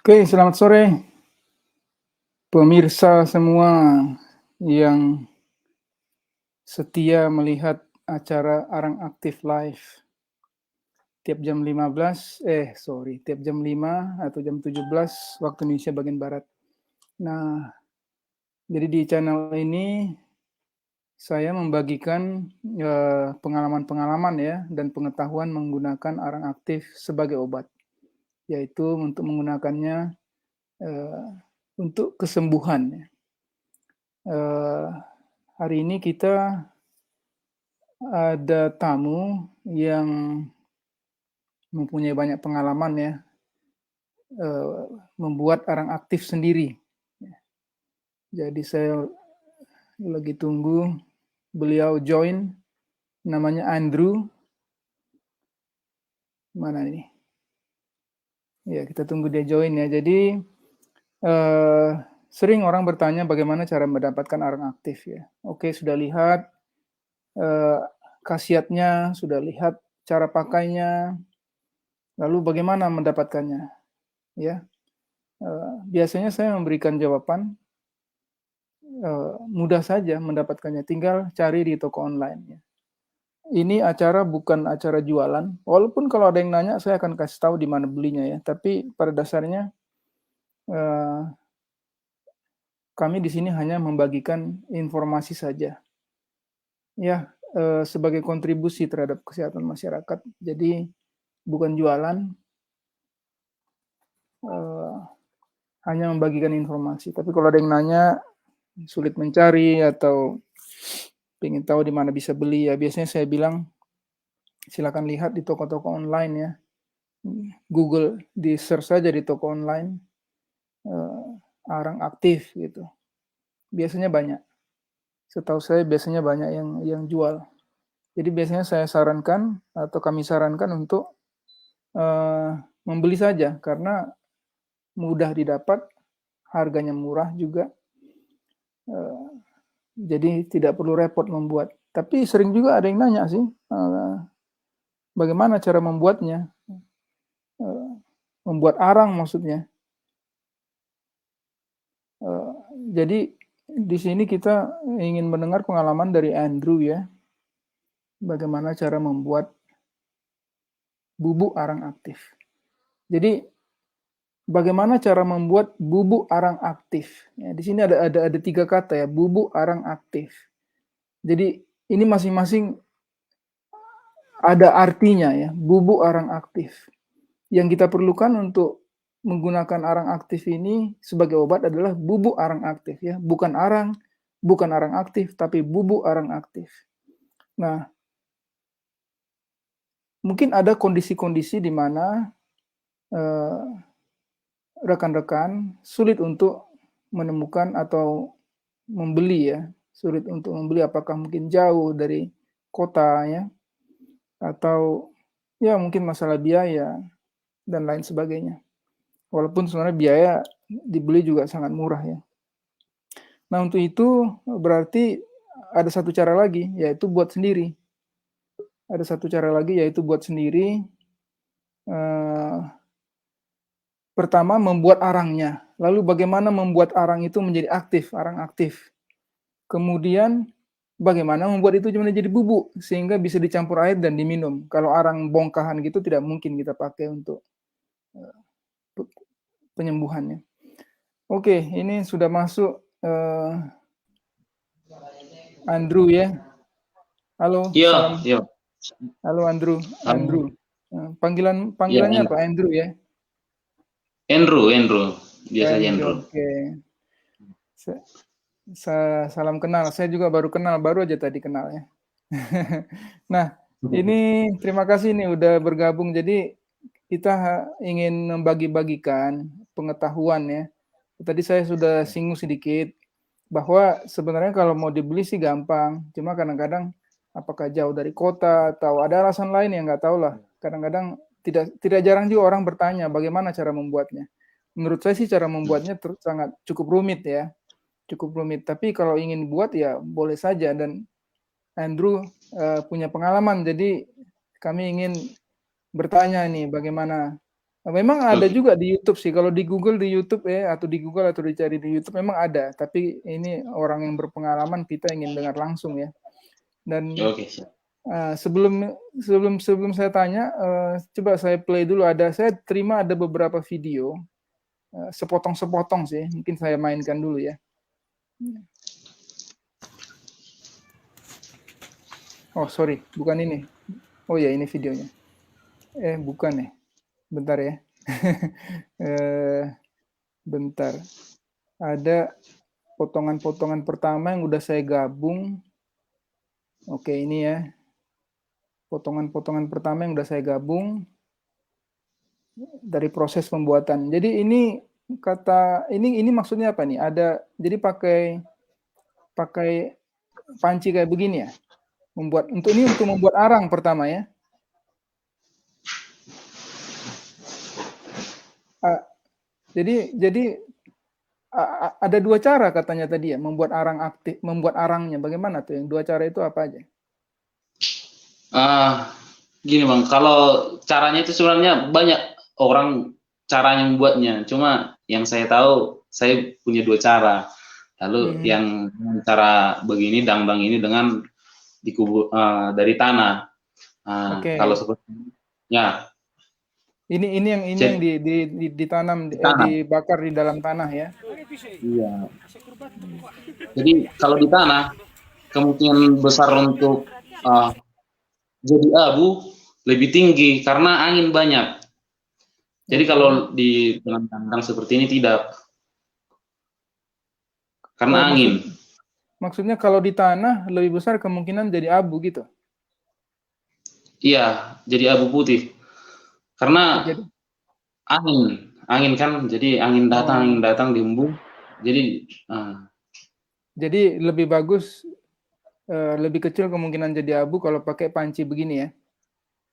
Oke, selamat sore pemirsa semua yang setia melihat acara Arang Aktif Live tiap jam 15, tiap jam 5 atau jam 17 waktu Indonesia bagian Barat. Nah, jadi di channel ini saya membagikan pengalaman-pengalaman ya dan pengetahuan menggunakan arang aktif sebagai obat, yaitu untuk menggunakannya untuk kesembuhan. Hari ini kita ada tamu yang mempunyai banyak pengalaman ya, membuat arang aktif sendiri. Jadi saya lagi tunggu beliau join, namanya Andrew. Mana ini? Ya, kita tunggu dia join ya. Jadi sering orang bertanya bagaimana cara mendapatkan arang aktif ya. Oke, sudah lihat khasiatnya, sudah lihat cara pakainya, lalu bagaimana mendapatkannya ya. Biasanya saya memberikan jawaban mudah saja mendapatkannya, tinggal cari di toko online ya. Ini acara bukan acara jualan, walaupun kalau ada yang nanya saya akan kasih tahu di mana belinya ya, tapi pada dasarnya kami di sini hanya membagikan informasi saja ya, sebagai kontribusi terhadap kesehatan masyarakat. Jadi bukan jualan, hanya membagikan informasi. Tapi kalau ada yang nanya sulit mencari atau ingin tahu di mana bisa beli ya, biasanya saya bilang silakan lihat di toko-toko online ya. Google, di search saja di toko online arang aktif gitu. Biasanya banyak. Setahu saya biasanya banyak yang jual. Jadi biasanya saya sarankan atau kami sarankan untuk membeli saja karena mudah didapat, harganya murah juga. Jadi tidak perlu repot membuat. Tapi sering juga ada yang nanya sih, bagaimana cara membuatnya? Membuat arang maksudnya. Jadi di sini kita ingin mendengar pengalaman dari Andrew ya, bagaimana cara membuat bubuk arang aktif. Jadi bagaimana cara membuat bubuk arang aktif? Ya, di sini ada 3 kata ya, bubuk arang aktif. Jadi ini masing-masing ada artinya ya, bubuk arang aktif. Yang kita perlukan untuk menggunakan arang aktif ini sebagai obat adalah bubuk arang aktif ya, bukan arang aktif, tapi bubuk arang aktif. Nah, mungkin ada kondisi-kondisi di mana rekan-rekan sulit untuk menemukan atau membeli ya, sulit untuk membeli, apakah mungkin jauh dari kota ya, atau ya mungkin masalah biaya dan lain sebagainya. Walaupun sebenarnya biaya dibeli juga sangat murah ya. Nah, untuk itu berarti ada satu cara lagi, yaitu buat sendiri. Ada satu cara lagi, yaitu buat sendiri. Pertama, membuat arangnya. Lalu bagaimana membuat arang itu menjadi aktif, arang aktif. Kemudian bagaimana membuat itu menjadi bubuk, sehingga bisa dicampur air dan diminum. Kalau arang bongkahan gitu tidak mungkin kita pakai untuk penyembuhannya. Oke, ini sudah masuk Andrew ya. Halo, Iya, salam. iya. Halo Andrew. Halo. Iya, Panggilannya apa? Andrew ya? Andrew. Biasa aja Andrew, Andrew. oke. Salam kenal. Saya juga baru kenal, baru aja tadi kenal ya. Nah, ini terima kasih nih udah bergabung. Jadi kita ingin membagi-bagikan pengetahuan ya. Tadi saya sudah singgung sedikit bahwa sebenarnya kalau mau dibeli sih gampang. Cuma kadang-kadang apakah jauh dari kota atau ada alasan lain yang nggak tahu lah. Kadang-kadang tidak jarang juga orang bertanya bagaimana cara membuatnya. Menurut saya sih cara membuatnya sangat cukup rumit ya. Cukup rumit. Tapi kalau ingin buat ya boleh saja, dan Andrew punya pengalaman. Jadi kami ingin bertanya nih bagaimana Memang ada Oke. juga di YouTube sih. Kalau di Google atau di Google atau dicari di YouTube memang ada. Tapi ini orang yang berpengalaman kita ingin dengar langsung ya. Dan Oke, siap. sebelum saya tanya, coba saya play dulu. Saya terima ada beberapa video, sepotong-sepotong sih. Mungkin saya mainkan dulu ya. Oh sorry, bukan ini. Oh ya ini videonya. Bukan ya. Bentar ya. Bentar. Ada potongan-potongan pertama yang udah saya gabung. Oke, ini ya. Potongan-potongan pertama yang udah saya gabung dari proses pembuatan. Jadi ini ini maksudnya apa nih? Jadi pakai panci kayak begini ya. Untuk membuat arang pertama ya. Jadi ada dua cara katanya tadi ya, membuat arangnya. Bagaimana tuh? Yang dua cara itu apa aja? Gini Bang, kalau caranya itu sebenarnya banyak orang caranya membuatnya. Cuma yang saya tahu, saya punya dua cara. Lalu yang cara begini, dangdang ini dengan dikubur dari tanah. Oke. Kalau seperti ya. Ini yang ditanam, dibakar di dalam tanah ya. Iya. Jadi kalau di tanah kemungkinan besar untuk jadi abu lebih tinggi karena angin banyak. Jadi kalau di dalam kandang seperti ini tidak, karena angin. Maksudnya kalau di tanah lebih besar kemungkinan jadi abu gitu? Iya, jadi abu putih. Karena angin kan, jadi angin datang diembun. Jadi lebih bagus, lebih kecil kemungkinan jadi abu kalau pakai panci begini ya?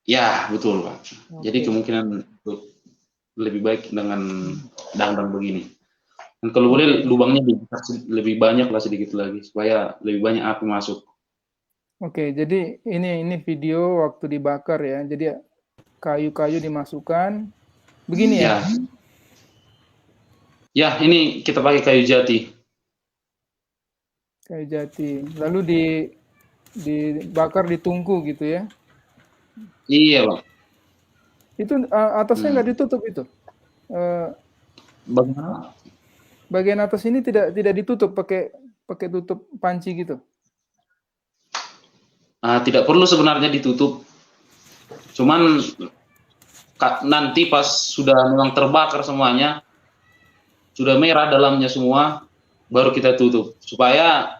Ya, betul Pak. Jadi kemungkinan lebih baik dengan dangdang begini. Dan kalau boleh lubangnya lebih banyak lah sedikit lagi supaya lebih banyak api masuk. Oke, jadi ini video waktu dibakar ya. Jadi kayu-kayu dimasukkan begini ya? Ya, ini kita pakai kayu jati. Kayu jati. Lalu dibakar di tungku gitu ya? Iya Bang. Itu atasnya nggak ditutup itu? Bagaimana? Bagian atas ini tidak ditutup pakai tutup panci gitu? Tidak perlu sebenarnya ditutup. Cuman nanti pas sudah memang terbakar semuanya, sudah merah dalamnya semua, baru kita tutup supaya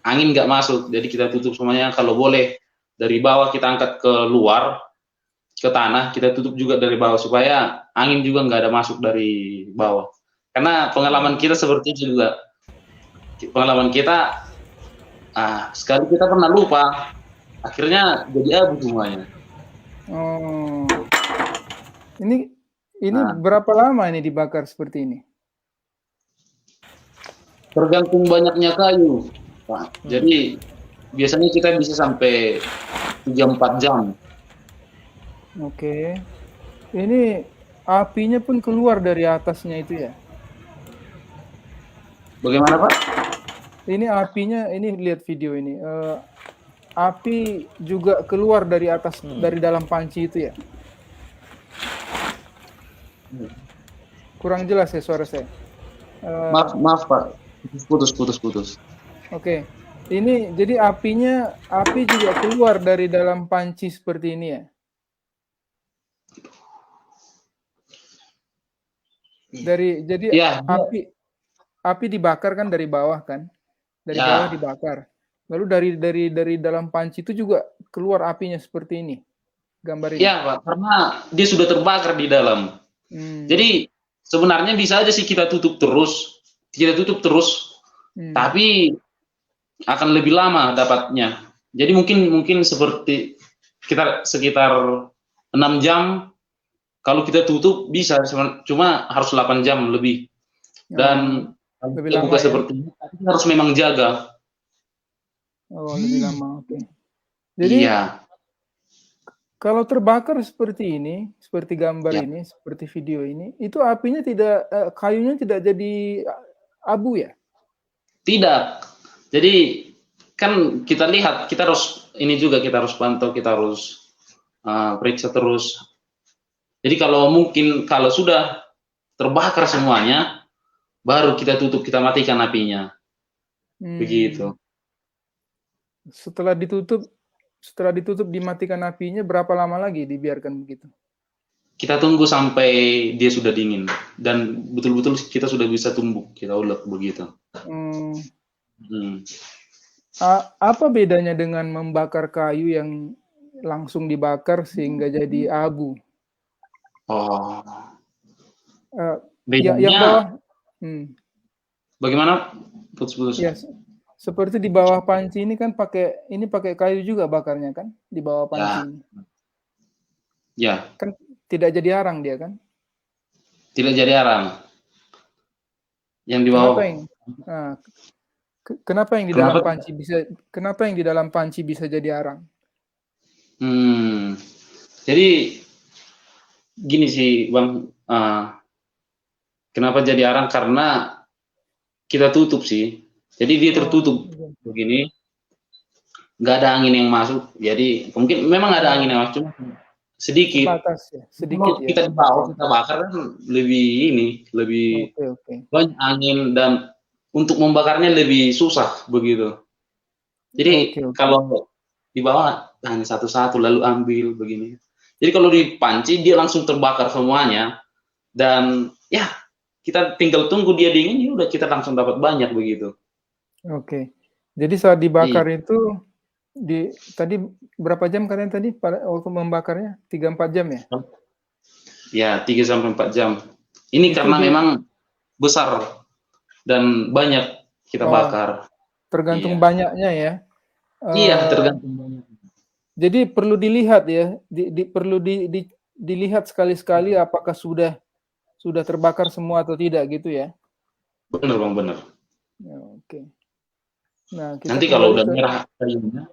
angin nggak masuk. Jadi kita tutup semuanya. Kalau boleh dari bawah kita angkat ke luar, ke tanah, kita tutup juga dari bawah supaya angin juga nggak ada masuk dari bawah. Karena pengalaman kita seperti itu juga. Pengalaman kita, sekali kita pernah lupa, akhirnya jadi abu semuanya. Oh, ini berapa lama ini dibakar seperti ini? Tergantung banyaknya kayu, Pak. Jadi biasanya kita bisa sampai 3-4 jam. Oke. Ini apinya pun keluar dari atasnya itu ya? Bagaimana Pak? Ini apinya, ini lihat video ini. Api juga keluar dari atas, dari dalam panci itu ya? Kurang jelas ya suara saya. Maaf Pak. Putus. Oke. Ini jadi api juga keluar dari dalam panci seperti ini ya? Jadi ya, api dibakar kan dari bawah kan? Dari bawah dibakar. Lalu dari dalam panci itu juga keluar apinya seperti ini. Gambar ini. Iya Pak, karena dia sudah terbakar di dalam. Jadi sebenarnya bisa aja sih kita tutup terus, tapi akan lebih lama dapatnya. Jadi mungkin seperti kita sekitar 6 jam. Kalau kita tutup bisa, cuma harus 8 jam lebih. Dan lebih kita buka seperti ini, kita harus memang jaga. Oh, lebih lama, oke. Jadi Kalau terbakar seperti ini, seperti gambar Ya, ini, seperti video ini, itu apinya tidak, kayunya tidak jadi abu ya? tidak. Jadi kan kita lihat, kita harus ini juga kita harus pantau, kita harus periksa terus. Jadi kalau mungkin kalau sudah terbakar semuanya, baru kita tutup, kita matikan apinya. Begitu. Setelah ditutup dimatikan apinya, berapa lama lagi dibiarkan begitu? Kita tunggu sampai dia sudah dingin dan betul-betul kita sudah bisa tumbuk, kita ulek begitu. Apa bedanya dengan membakar kayu yang langsung dibakar sehingga jadi abu? Oh, Yang bedanya bawah, bagaimana? Putus-putus. ya, seperti di bawah panci ini kan pakai kayu juga bakarnya kan di bawah panci ini. Ya. Kan tidak jadi arang dia kan? Tidak jadi arang. Yang di bawah. Kenapa yang di dalam panci bisa? Kenapa yang di dalam panci bisa jadi arang? Jadi gini sih Bang, kenapa jadi arang? Karena kita tutup sih. Jadi dia tertutup begini, nggak ada angin yang masuk. Jadi mungkin memang ada angin yang masuk, cuma sedikit. Batas, ya. Sedikit ya. Kita di bawah, kita bakar kan lebih banyak angin dan untuk membakarnya lebih susah begitu. Jadi kalau di bawah hanya satu-satu lalu ambil begini. Jadi kalau di panci dia langsung terbakar semuanya dan ya kita tinggal tunggu dia dingin, ya udah kita langsung dapat banyak begitu. Oke. Jadi saat dibakar itu tadi berapa jam kalian tadi waktu membakarnya? 3-4 jam ya? Ya, 3-4 jam. Ini itu karena memang besar dan banyak kita bakar. Tergantung banyaknya ya. Iya, tergantung banyaknya. Jadi perlu dilihat ya, perlu dilihat sekali-sekali apakah sudah terbakar semua atau tidak gitu ya. Benar Bang, benar. Ya, oke. Nah, nanti kalau udah merah kayunya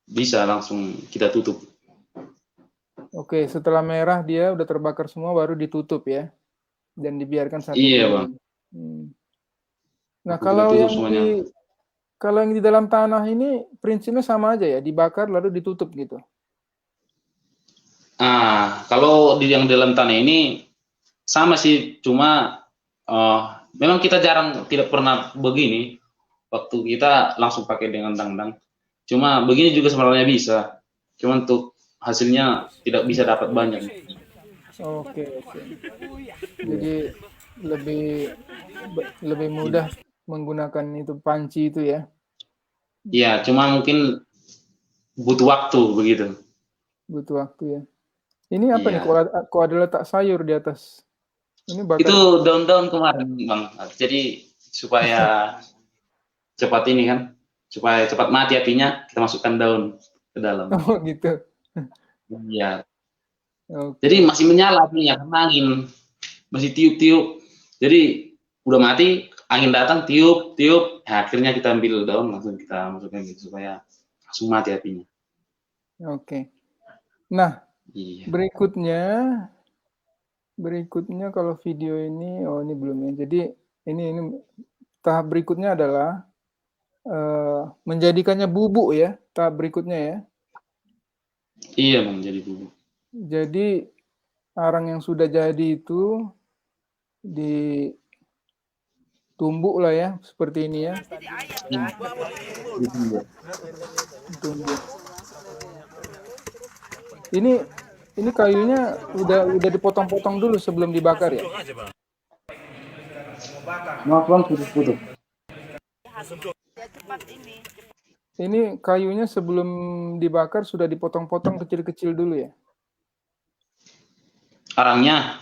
bisa langsung kita tutup. Oke, setelah merah dia udah terbakar semua baru ditutup ya. Dan dibiarkan satu Iya, Bang. Nah, kalau yang di dalam tanah ini prinsipnya sama aja ya, dibakar lalu ditutup gitu. Kalau yang dalam tanah ini sama sih, cuma memang kita tidak pernah begini. Waktu kita langsung pakai dengan tangdang. Cuma begini juga sebenarnya bisa. Cuma untuk hasilnya tidak bisa dapat banyak. Oke. Jadi lebih mudah menggunakan itu panci itu ya. Iya, cuma mungkin butuh waktu begitu. Butuh waktu ya. Ini apa nih? Kok ada letak sayur di atas? Ini bakar. Itu daun-daun kemarin, Bang. Jadi supaya cepat ini kan, supaya cepat mati apinya, kita masukkan daun ke dalam. Oh gitu. Iya. Jadi masih menyala apinya karena angin masih tiup-tiup. Jadi udah mati, angin datang tiup, akhirnya kita ambil daun langsung kita masukkan gitu supaya langsung mati apinya. Oke. Nah, berikutnya kalau video ini, ini belum ya. Jadi ini tahap berikutnya adalah menjadikannya bubuk ya, tahap berikutnya ya. Iya, menjadi bubuk. Jadi arang yang sudah jadi itu ditumbuk lah ya, seperti ini ya. Ditumbuk. Ini kayunya udah dipotong-potong dulu sebelum dibakar ya. Maaf Bang, putus-putus. Ini kayunya sebelum dibakar sudah dipotong-potong kecil-kecil dulu ya? Arangnya,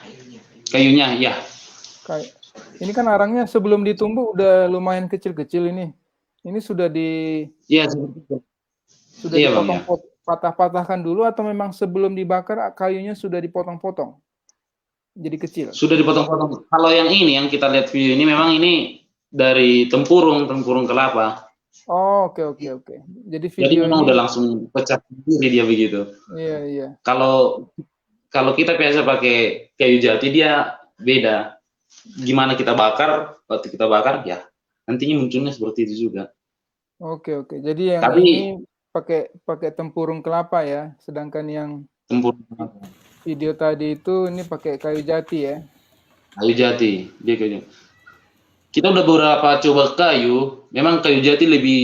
kayunya, ya. Ini kan arangnya sebelum ditumbuk udah lumayan kecil-kecil ini. Ini sudah dipotong, patah-patahkan dulu atau memang sebelum dibakar kayunya sudah dipotong-potong? Jadi kecil? Sudah dipotong-potong. Kalau yang ini, yang kita lihat video ini, memang ini dari tempurung kelapa. Oh, oke. Jadi Jadi video memang ini, udah langsung pecah sendiri dia begitu. iya. Kalau kalau kita biasa pakai kayu jati dia beda. Gimana kita bakar, waktu kita bakar ya nantinya munculnya seperti itu juga. Oke. Jadi yang Tapi ini pakai tempurung kelapa ya, sedangkan yang tempur video tadi itu ini pakai kayu jati ya. kayu jati, dia kayu. Kita udah beberapa coba kayu, memang kayu jati lebih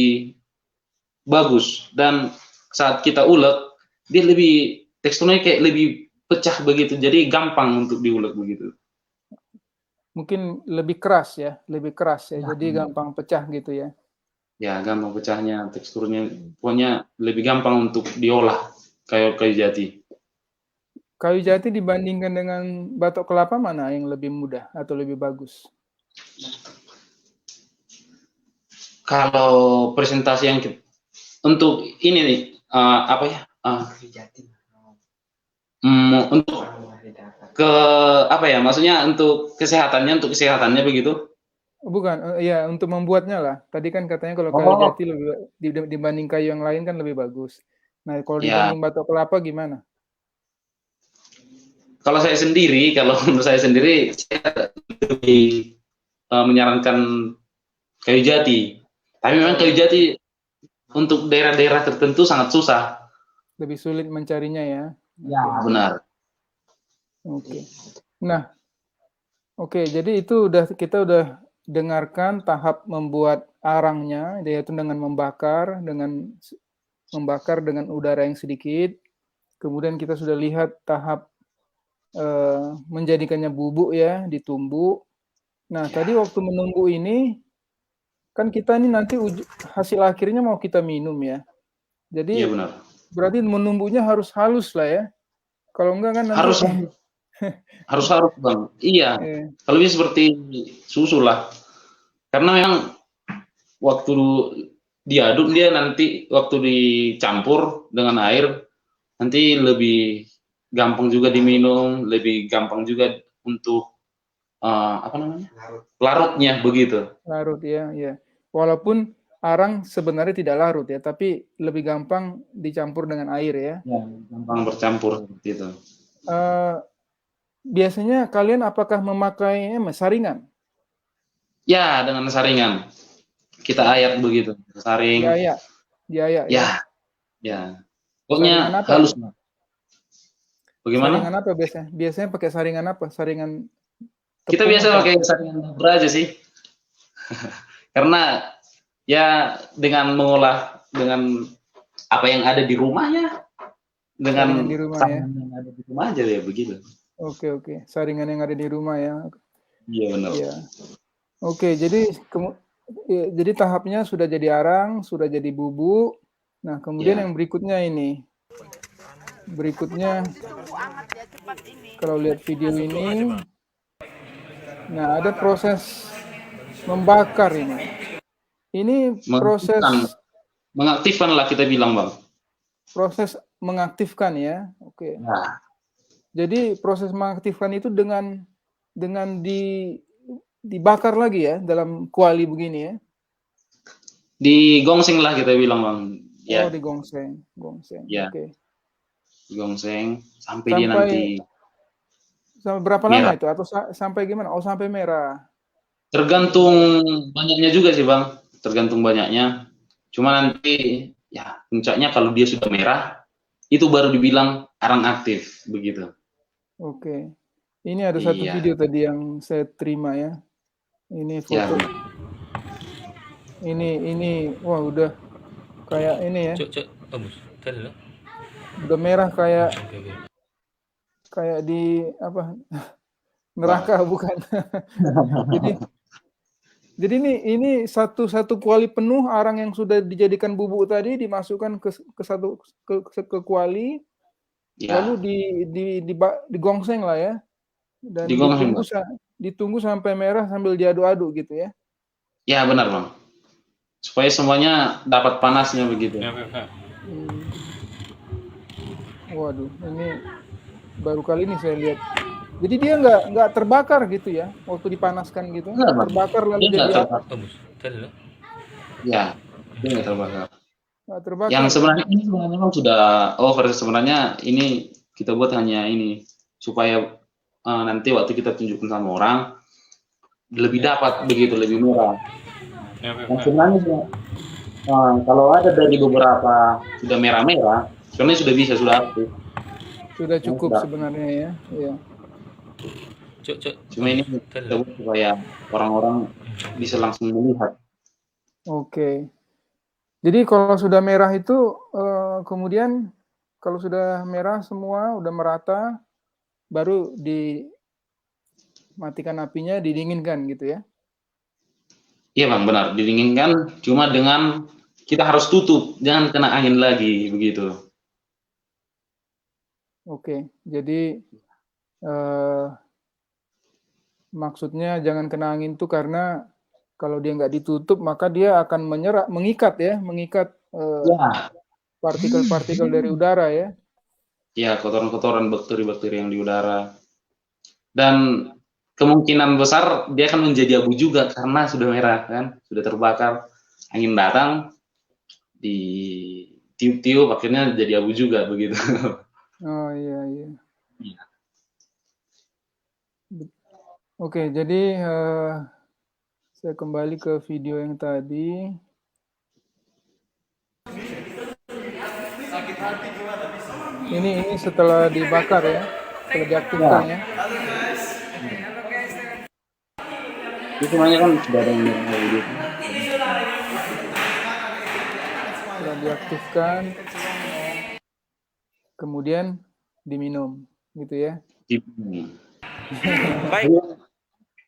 bagus dan saat kita ulek dia lebih teksturnya kayak lebih pecah begitu, jadi gampang untuk diulek begitu. Mungkin lebih keras ya, jadi gampang pecah gitu ya. Ya, gampang pecahnya, teksturnya, pokoknya lebih gampang untuk diolah kayu jati. Kayu jati dibandingkan dengan batok kelapa mana yang lebih mudah atau lebih bagus? Kalau presentasi yang untuk ini nih, apa ya? Untuk ke apa ya? Maksudnya untuk kesehatannya begitu? Bukan, ya untuk membuatnya lah. Tadi kan katanya kalau kayu jati lebih dibanding kayu yang lain kan lebih bagus. Nah, kalau Ya. dibanding batok kelapa gimana? Kalau menurut saya sendiri, saya lebih menyarankan kayu jati. Tapi memang kayu jati untuk daerah-daerah tertentu sangat susah. Lebih sulit mencarinya ya. Ya, benar. Oke. Nah, jadi itu kita udah dengarkan tahap membuat arangnya, yaitu dengan membakar dengan udara yang sedikit. Kemudian kita sudah lihat tahap menjadikannya bubuk ya, ditumbuk. Nah, tadi waktu menunggu ini kan kita ini nanti hasil akhirnya mau kita minum ya. Jadi iya, benar. Berarti menumbuknya harus halus lah ya. Kalau enggak kan nanti harus Bang. Iya. Kalau bisa seperti susu lah. Karena memang waktu diaduk dia nanti waktu dicampur dengan air nanti lebih gampang juga diminum, lebih gampang juga untuk apa namanya? Larutnya begitu. Larut ya. Walaupun arang sebenarnya tidak larut ya, tapi lebih gampang dicampur dengan air ya. Ya, gampang bercampur seperti itu. Biasanya kalian apakah memakai saringan? Ya, dengan saringan. Kita ayak begitu, saring. Diayak ya. Ya. Pokoknya halus. Bagaimana? Saringan apa biasanya? Biasanya pakai saringan apa? Saringan kita biasa pakai saringan dapur aja sih. Karena ya dengan mengolah dengan apa yang ada di rumahnya, dengan saringan yang ada di rumah aja ya begitu. Oke. Saringan yang ada di rumah ya. Iya, benar. Iya. Oke, jadi tahapnya sudah jadi arang, sudah jadi bubuk. Nah, kemudian yang berikutnya ini. Kalau lihat video ini, nah ada proses membakar ini. Ini proses mengaktifkan lah kita bilang, Bang. Proses mengaktifkan ya. Oke. Nah. Jadi proses mengaktifkan itu dengan dibakar lagi ya dalam kuali begini ya. Digongseng lah kita bilang, Bang. Ya. Oh, digongseng. Ya. Oke. Digongseng sampai dia nanti sampai berapa lama itu atau sampai gimana? Oh, sampai merah. Tergantung banyaknya juga sih, Bang. Tergantung banyaknya. Cuma nanti ya puncaknya kalau dia sudah merah itu baru dibilang arang aktif begitu. Oke. Ini ada satu video tadi yang saya terima ya. Ini foto. Ya. Ini wah udah kayak ini ya. Udah merah kayak di apa? Neraka bukan. Jadi ini satu kuali penuh arang yang sudah dijadikan bubuk tadi dimasukkan ke kuali, lalu digongseng lah ya, dan ditunggu sampai merah sambil diaduk-aduk gitu ya. Ya benar, Bang. Supaya semuanya dapat panasnya begitu. Waduh, ini baru kali ini saya lihat. Jadi dia nggak terbakar gitu ya, waktu dipanaskan gitu. Terbakar lalu jadi ya. Dia nggak terbakar. Nggak terbakar Yang ya? sebenarnya ini sebenarnya memang sudah over. Sebenarnya ini kita buat hanya ini supaya nanti waktu kita tunjukkan sama orang lebih dapat begitu, lebih murah. Yang sebenarnya kalau ada dari beberapa sudah merah-merah, sebenarnya sudah bisa, sudah aktif. Sudah cukup Sudah. sebenarnya ya. Iya. Cuma ini kita buat supaya orang-orang bisa langsung melihat. Oke. Jadi kalau sudah merah itu kemudian kalau sudah merah semua udah merata baru dimatikan apinya, didinginkan gitu ya. Iya Bang, benar. Didinginkan cuma dengan kita harus tutup, jangan kena angin lagi begitu. Oke. Jadi maksudnya jangan kena angin itu karena kalau dia nggak ditutup maka dia akan mengikat Ya, partikel-partikel dari udara ya. ya kotoran-kotoran bakteri-bakteri yang di udara. Dan kemungkinan besar dia akan menjadi abu juga karena sudah merah kan, sudah terbakar. Angin datang di tiup-tiup akhirnya jadi abu juga begitu. Oh iya iya. Iya. Oke, jadi saya kembali ke video yang tadi. Ini setelah dibakar ya, setelah diaktifkan ya. Itu semuanya kan sudah ada yang merah gitu. Setelah diaktifkan, kemudian diminum, gitu ya.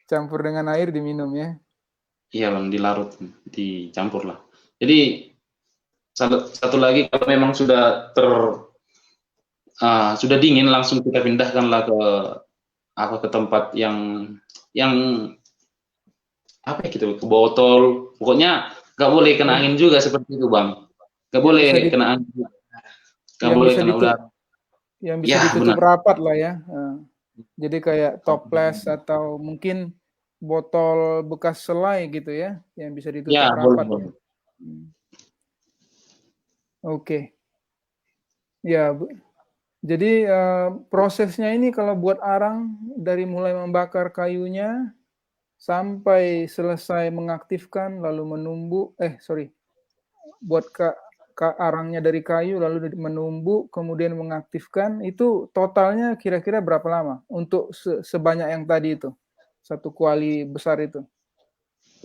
Campur dengan air diminum ya. Iya Bang, dilarut, dicampur lah. Jadi satu lagi kalau memang sudah sudah dingin langsung kita pindahkanlah ke tempat yang apa ya gitu, ke botol. Pokoknya nggak boleh kena angin juga seperti itu Bang. Nggak Yang boleh bisa kena angin, nggak yang boleh bisa kena udara. yang bisa Ya ditutup benar. rapat lah ya. Jadi kayak toples atau mungkin botol bekas selai gitu ya, yang bisa ditutup Ya boleh rapat ya. boleh. Oke. Ya, jadi prosesnya ini kalau buat arang dari mulai membakar kayunya sampai selesai mengaktifkan lalu menumbuk, buat arangnya dari kayu lalu menumbuk kemudian mengaktifkan itu totalnya kira-kira berapa lama untuk sebanyak yang tadi itu satu kuali besar itu?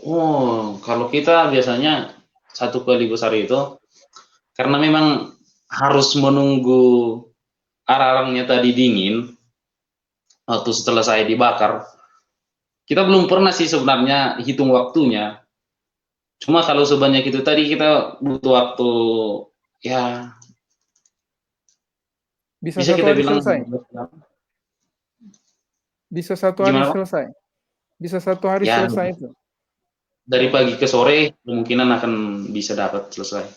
Oh, kalau kita biasanya satu kali besar itu karena memang harus menunggu arang-arangnya tadi dingin waktu setelah saya dibakar. Kita belum pernah sih sebenarnya hitung waktunya. Cuma kalau sebanyak itu tadi kita butuh waktu ya Bisa bisa satu kita hari bilang selesai? Bisa satu hari gimana Pak? selesai? Bisa satu hari Ya selesai itu? dari pagi ke sore kemungkinan akan bisa dapat selesai.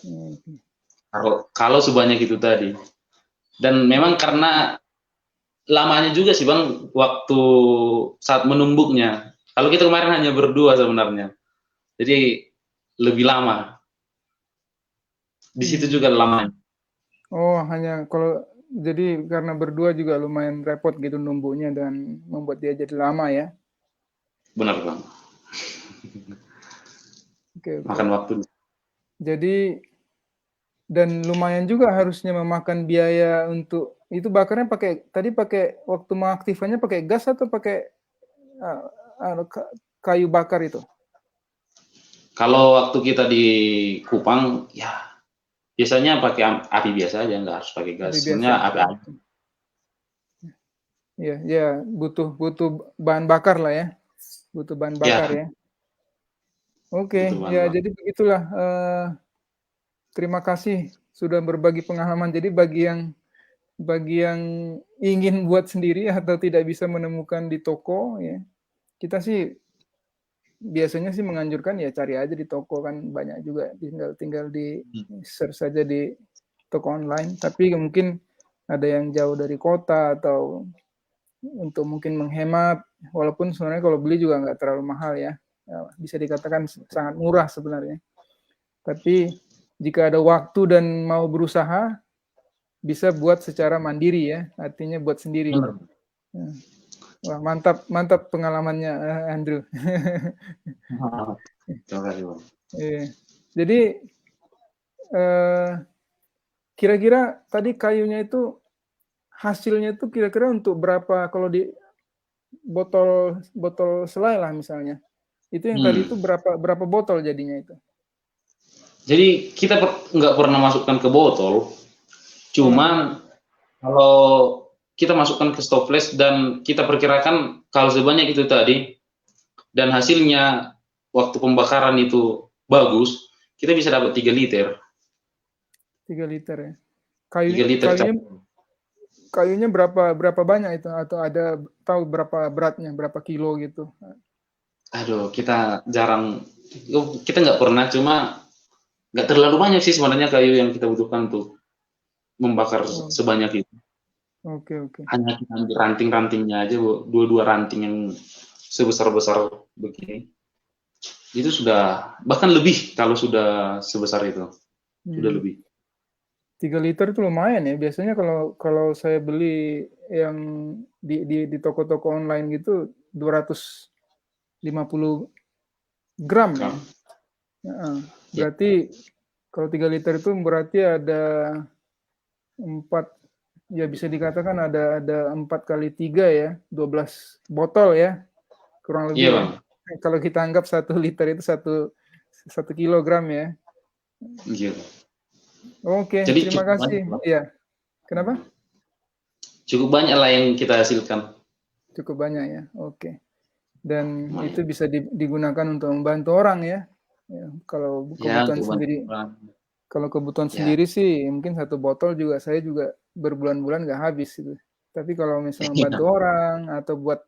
Kalau sebanyak itu tadi. Dan memang karena lamanya juga sih Bang waktu saat menumbuknya. Kalau kita kemarin hanya berdua sebenarnya. Jadi lebih lama. Di situ juga lamanya. Oh, hanya kalau jadi karena berdua juga lumayan repot gitu numbuknya dan membuat dia jadi lama ya. Benar Bang. Oke. Makan waktu. Jadi dan lumayan juga harusnya memakan biaya untuk itu bakarnya pakai waktu mengaktifkannya pakai gas atau pakai kayu bakar itu? Kalau waktu kita di Kupang ya biasanya pakai api biasa aja, nggak harus pakai gas. Api Sebenarnya biasa. api aja. Ya, ya butuh bahan bakar lah ya. Butuh bahan bakar Ya, ya. Oke, itu bahan ya bakar. jadi begitulah. Terima kasih sudah berbagi pengalaman. Jadi bagi yang ingin buat sendiri atau tidak bisa menemukan di toko ya, kita sih biasanya sih menganjurkan ya cari aja di toko, kan banyak juga, tinggal di search saja di toko online. Tapi mungkin ada yang jauh dari kota atau untuk mungkin menghemat, walaupun sebenarnya kalau beli juga nggak terlalu mahal ya, bisa dikatakan sangat murah sebenarnya. Tapi jika ada waktu dan mau berusaha, bisa buat secara mandiri ya, artinya buat sendiri. Benar. Wah, mantap, mantap pengalamannya Andrew. Terima kasih, Bang. Jadi kira-kira tadi kayunya itu hasilnya itu kira-kira untuk berapa, kalau di botol selai lah misalnya, itu yang tadi itu berapa botol jadinya itu? Jadi kita nggak pernah masukkan ke botol, cuman kalau kita masukkan ke stoples dan kita perkirakan kalau sebanyak itu tadi dan hasilnya waktu pembakaran itu bagus, kita bisa dapat 3 liter. 3 liter ya. 3 liter kayunya berapa banyak itu, atau ada tahu berapa beratnya, berapa kilo gitu? Aduh, kita nggak pernah, cuma nggak terlalu banyak sih sebenarnya kayu yang kita butuhkan untuk membakar sebanyak itu. Oke. Hanya kita ambil ranting-rantingnya aja, dua ranting yang sebesar-besar begini. Itu sudah, bahkan lebih kalau sudah sebesar itu. Sudah lebih. 3 liter itu lumayan ya. Biasanya kalau saya beli yang di toko-toko online gitu 250 gram ya. Berarti kalau 3 liter itu berarti ada 4, ya bisa dikatakan ada 4 kali 3 ya, 12 botol ya, kurang lebih. Iya, ya. Kalau kita anggap 1 liter itu 1 kilogram ya. Iya. Oke, jadi terima kasih. Iya. Kenapa? Cukup banyak lah yang kita hasilkan. Cukup banyak ya. Oke. Dan itu bisa digunakan untuk membantu orang ya. Kalau kebutuhan sendiri. Kalau kebutuhan sendiri sih mungkin 1 botol juga saya juga berbulan-bulan nggak habis itu. Tapi kalau misalnya membantu orang atau buat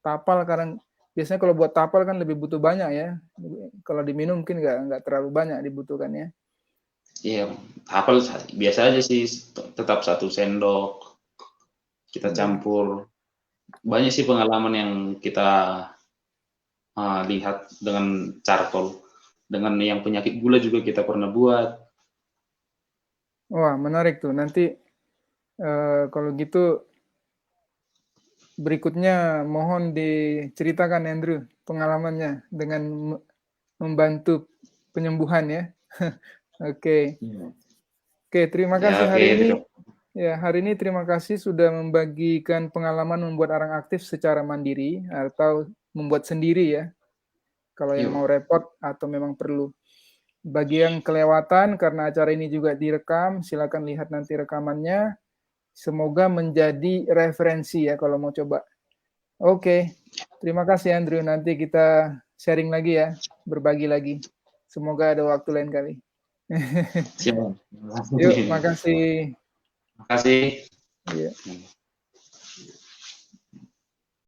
tapal, karena biasanya kalau buat tapal kan lebih butuh banyak ya. Kalau diminum mungkin nggak terlalu banyak dibutuhkannya. Iya, tapal biasa aja sih, tetap 1 sendok kita campur. Banyak sih pengalaman yang kita lihat dengan charcoal. Dengan yang penyakit gula juga kita pernah buat. Wah, menarik tuh. Nanti kalau gitu berikutnya mohon diceritakan Andrew pengalamannya dengan membantu penyembuhan ya. Oke. Oke, terima kasih hari ini. Ya, hari ini terima kasih sudah membagikan pengalaman membuat arang aktif secara mandiri atau membuat sendiri ya. Kalau yang mau repot atau memang perlu. Bagi yang kelewatan karena acara ini juga direkam, silakan lihat nanti rekamannya. Semoga menjadi referensi ya kalau mau coba. Oke, terima kasih Andrew. Nanti kita sharing lagi ya, berbagi lagi. Semoga ada waktu lain kali. Siap. Yuk, makasih. Makasih. Iya.